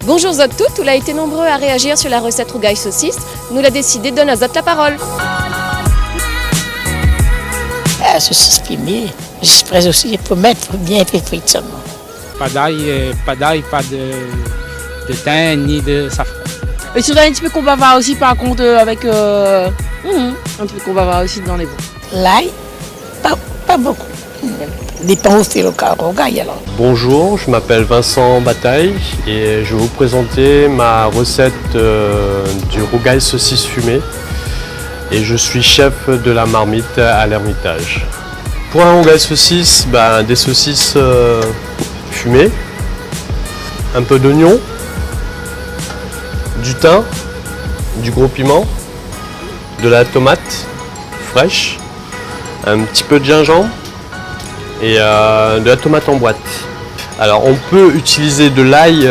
Bonjour à toutes, on a été nombreux à réagir sur la recette rougail saucisse. Nous l'a décidé de donner à Zot la parole. La saucisse fumée, j'espère aussi qu'il faut mettre bien frites seulement. Pas d'ail, pas de thym ni de safran. Et c'est un petit peu qu'on va voir aussi par contre avec un petit peu qu'on va voir aussi dans les bons. L'ail, pas beaucoup. Dépend aussi le cas rougail alors. Bonjour, je m'appelle Vincent Bataille et je vais vous présenter ma recette du rougail saucisse fumée. Et je suis chef de la marmite à l'Ermitage. Pour un rougail saucisse, des saucisses fumées, un peu d'oignon, du thym, du gros piment, de la tomate fraîche, un petit peu de gingembre et de la tomate en boîte. Alors on peut utiliser de l'ail,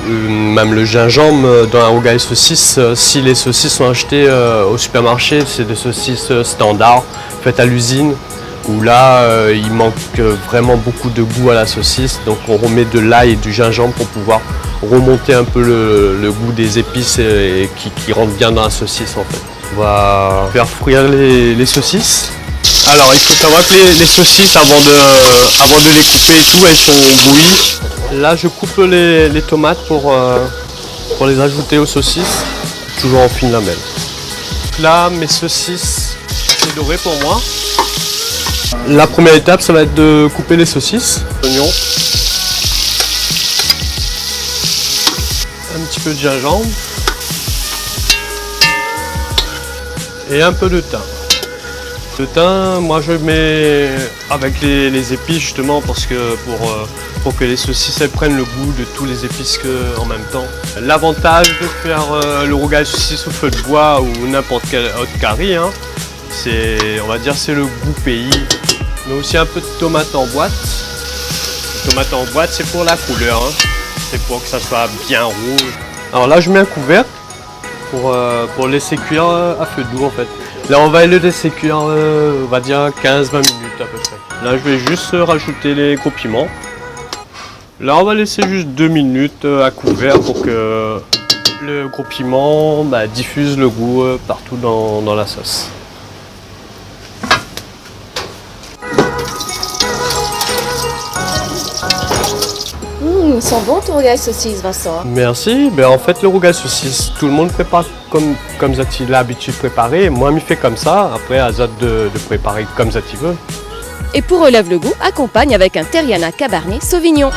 même le gingembre dans un rougail saucisse si les saucisses sont achetées au supermarché, c'est des saucisses standards faites à l'usine où là il manque vraiment beaucoup de goût à la saucisse, donc on remet de l'ail et du gingembre pour pouvoir remonter un peu le goût des épices et qui rentrent bien dans la saucisse en fait. On va faire frire les saucisses. Alors il faut savoir que les saucisses avant de les couper et tout, elles sont bouillies. Là je coupe les tomates pour les ajouter aux saucisses, toujours en fine lamelle. Là mes saucisses c'est doré pour moi. La première étape ça va être de couper les saucisses, oignons, un petit peu de gingembre et un peu de thym. Le thym, moi je mets avec les épices justement parce que pour que les saucisses elles prennent le goût de tous les épices en même temps. L'avantage de faire le rougail saucisse au feu de bois ou n'importe quel autre curry, on va dire c'est le goût pays. Mais aussi un peu de tomate en boîte. La tomate en boîte c'est pour la couleur, c'est pour que ça soit bien rouge. Alors là je mets un couvercle pour laisser cuire à feu doux en fait. Là on va le laisser cuire, on va dire 15-20 minutes à peu près. Là je vais juste rajouter les gros piments. Là on va laisser juste 2 minutes à couvert pour que le gros piment diffuse le goût partout dans la sauce. Ils sont bons ton rougail saucisse, Vincent. Merci. En fait, le rougail saucisse, tout le monde prépare comme Zot il a l'habitude de préparer. Moi, je fais comme ça. Après, à Zot de préparer comme Zot il veut. Et pour relève le goût, accompagne avec un Terriana Cabernet Sauvignon.